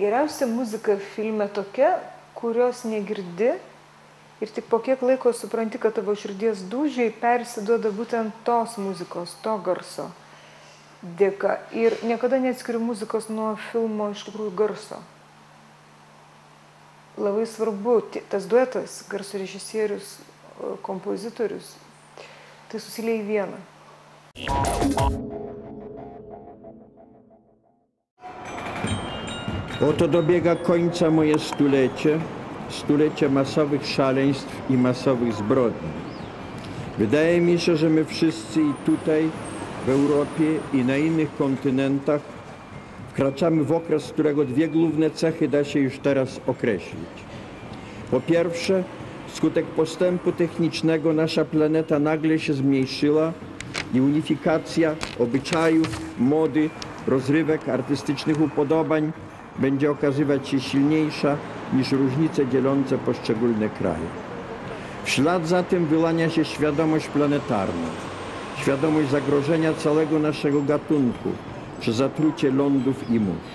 geriausia muzika filme tokia, kurios negirdi ir tik po kiek laiko supranti, kad tavo širdies dūžiai persiduoda būtent tos muzikos, to garso dėka. Ir niekada neatskiriu muzikos nuo filmo iš tikrųjų garso. Labai svarbu tas duetas, garso režisierius, kompozitorius, tai susilieja į vieną. Oto dobiega końca moje stulecie, stulecie masowych szaleństw i masowych zbrodni. Wydaje mi się, że my wszyscy i tutaj, w Europie i na innych kontynentach wkraczamy w okres, którego dwie główne cechy da się już teraz określić. Po pierwsze, wskutek postępu technicznego nasza planeta nagle się zmniejszyła i unifikacja obyczajów, mody, rozrywek, artystycznych upodobań będzie okazywać się silniejsza niż różnice dzielące poszczególne kraje. W ślad za tym wyłania się świadomość planetarna, świadomość zagrożenia całego naszego gatunku przez zatrucie lądów i mórz.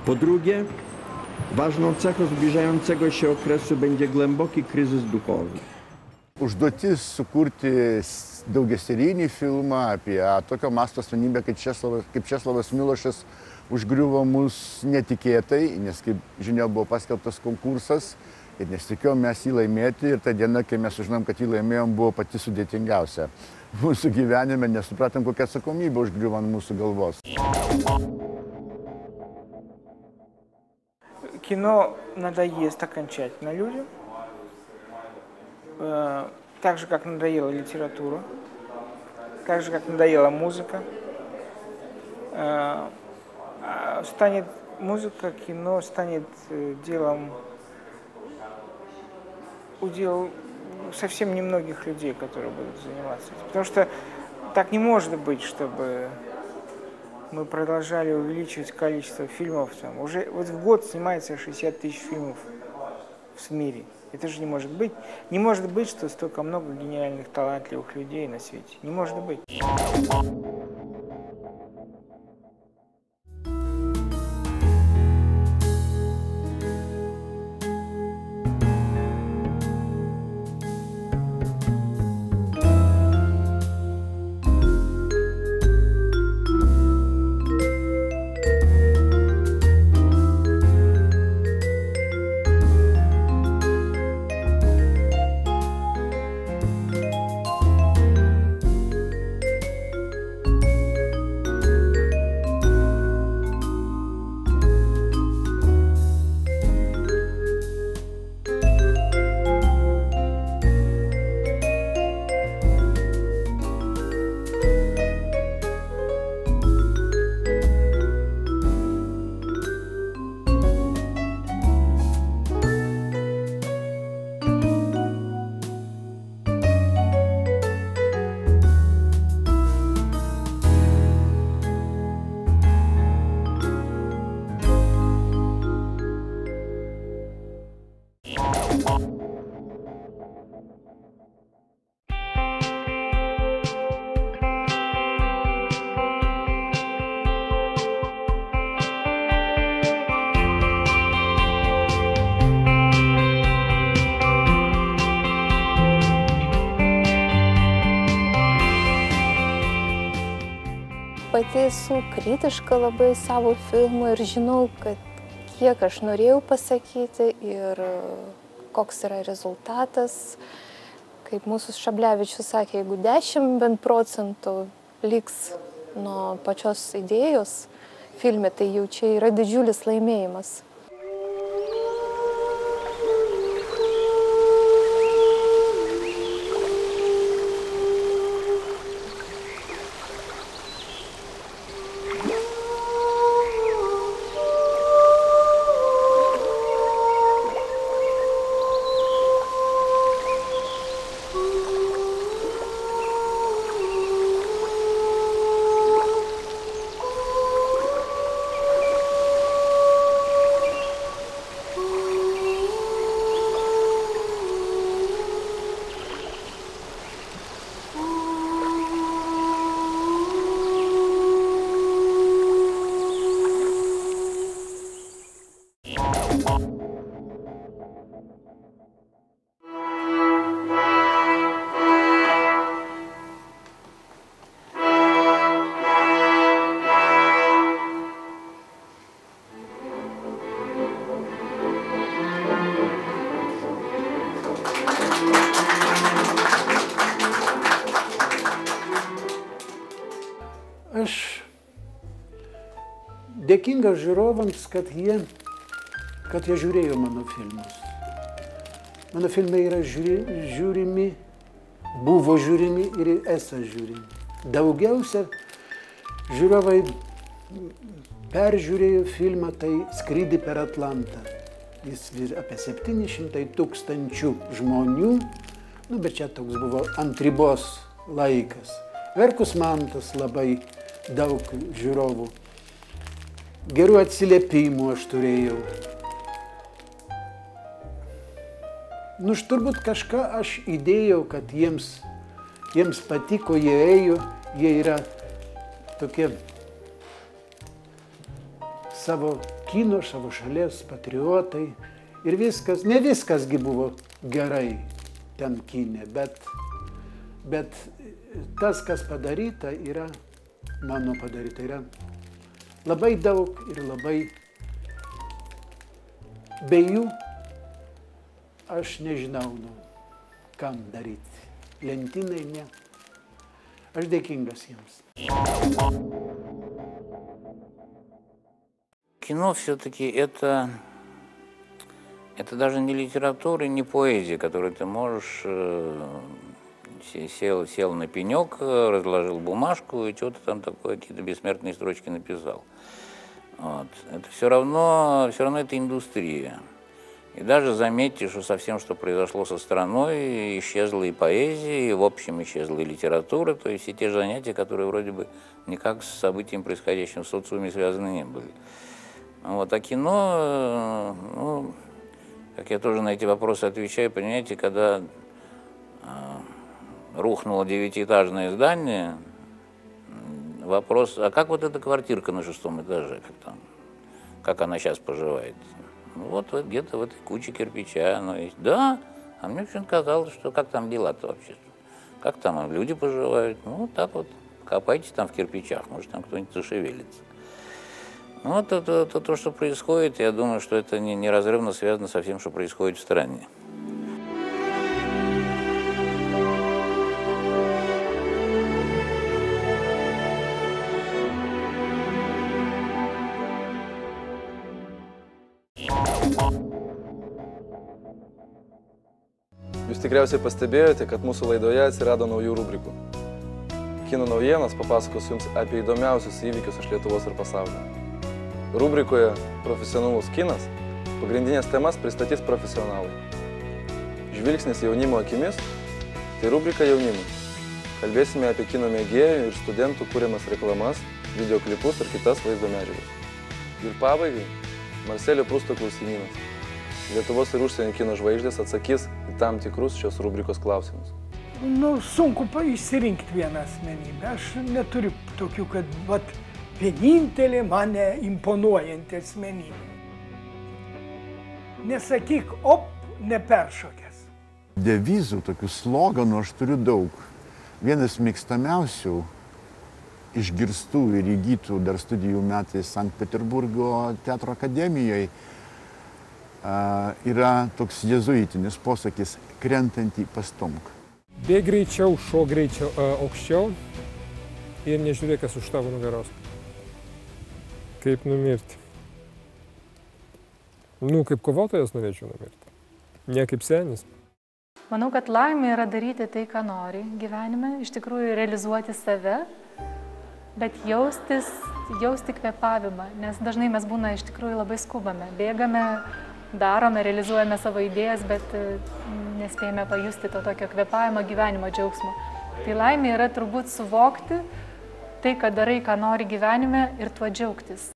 Po drugie, ważną cechą zbliżającego się okresu będzie głęboki kryzys duchowy. Užduotis sukurti daugiaserijinį filmą apie tokio masto asmenybę kaip Česlovas Milošas užgriuvo mus netikėtai, nes, kaip žinia, buvo paskelbtas konkursas ir nesitikėjom mes jį laimėti ir tą dieną, kai mes sužinom, kad jį laimėjom, buvo pati sudėtingiausia. Mūsų gyvenime nesupratom, kokia atsakomybė užgriuvo ant mūsų galvos. Кино надоест окончательно людям, так же, как надоела литература, так же, как надоела музыка. Станет музыка, кино станет удел совсем немногих людей, которые будут заниматься этим. Потому что так не может быть, чтобы мы продолжали увеличивать количество фильмов. Там, уже вот в год снимается 60 тысяч фильмов в мире. Это же не может быть. Не может быть, что столько много гениальных, талантливых людей на свете. Не может быть. Pati esu kritiška labai savo filmų ir žinau, kad kiek aš norėjau pasakyti ir koks yra rezultatas. Kaip mūsų Šablevičius sakė, jeigu 10% liks nuo pačios idėjos filme, tai jau čia yra didžiulis laimėjimas. dėkingas žiūrovams, kad jie žiūrėjo mano filmus. Mano filmai yra žiūrimi, buvo žiūrimi ir esą žiūrimi. Daugiausia žiūrovai peržiūrėjo filmą, tai Skrydį per Atlantą. Jis apie 700 000 žmonių, bet čia toks buvo ant ribos laikas. Verkus mantas labai daug žiūrovų. Gerų atsiliepimų aš turėjau. Turbūt kažką aš įdėjau, kad jiems patiko, jie ėjo, jie yra tokie savo kino, savo šalies patriotai. Ir viskas, ne viskasgi buvo gerai ten kine, bet tas, kas padaryta, yra mano padaryta. Yra labai daug ir labai be jų aš nežinau, kam daryti. Lentynai ne. Aš dėkingas jiems. Кино все-таки это даже не литература, не поэзия, которую ты можешь, сел на пенек, разложил бумажку и что-то там такое, какие-то бессмертные строчки написал. Вот. Это все равно это индустрия. И даже заметьте, что со всем, что произошло со страной, исчезла и поэзия, и в общем исчезла и литература, то есть все те занятия, которые вроде бы никак с событием, происходящим в социуме, связаны не были. Вот, а кино, как я тоже на эти вопросы отвечаю, понимаете, когда рухнуло 9-этажное здание, вопрос, а как вот эта квартирка на 6-м этаже, как она сейчас поживает? Вот где-то в этой куче кирпича оно есть. Да, а мне почему-то казалось, что как там дела-то вообще, как там люди поживают. Вот так вот, копайтесь там в кирпичах, может там кто-нибудь зашевелится. Вот то, что происходит, я думаю, что это неразрывно связано со всем, что происходит в стране. Jūs tikriausiai pastebėjote, kad mūsų laidoje atsirado naujų rubrikų. Kino naujienas papasakosiu Jums apie įdomiausius įvykius iš Lietuvos ir pasaulio. Rubrikoje Profesionalus kinas pagrindinės temas pristatys profesionalai. Žvilgsnis jaunimo akimis – tai rubrika jaunimui. Kalbėsime apie kino mėgėjų ir studentų kuriamas reklamas, videoklipus ir kitas vaizdo medžiagas. Ir pabaigai Marselio Prusto klausimynas. Lietuvos ir užsienio kino žvaigždės atsakys į tam tikrus šios rubrikos klausimus. Sunku išsirinkti vieną asmenybę. Aš neturiu tokių, kad vienintelė mane imponuojanti asmenybė. Nesakyk, neperšokęs. Devizų, tokių sloganų aš turiu daug. Vienas mėgstamiausių išgirstų ir įgytų dar studijų metais Sankt Peterburgo teatro akademijoje yra toks jezuitinis posakis krentantį pastumk. Bėk greičiau, šok greičiau, aukščiau ir nežiūrėk, kas už tavo nugaros. Kaip numirti? Kaip kovotojas norėčiau numirti. Ne kaip senis. Manau, kad laimė yra daryti tai, ką nori gyvenime, iš tikrųjų realizuoti save, bet jausti kvėpavimą, nes dažnai mes būna iš tikrųjų labai skubame, bėgame, darome, realizuojame savo idėjas, bet nespėjame pajusti to tokio kvėpavimo gyvenimo džiaugsmo. Tai laimė yra turbūt suvokti tai, ką darai, ką nori gyvenime ir tuo džiaugtis.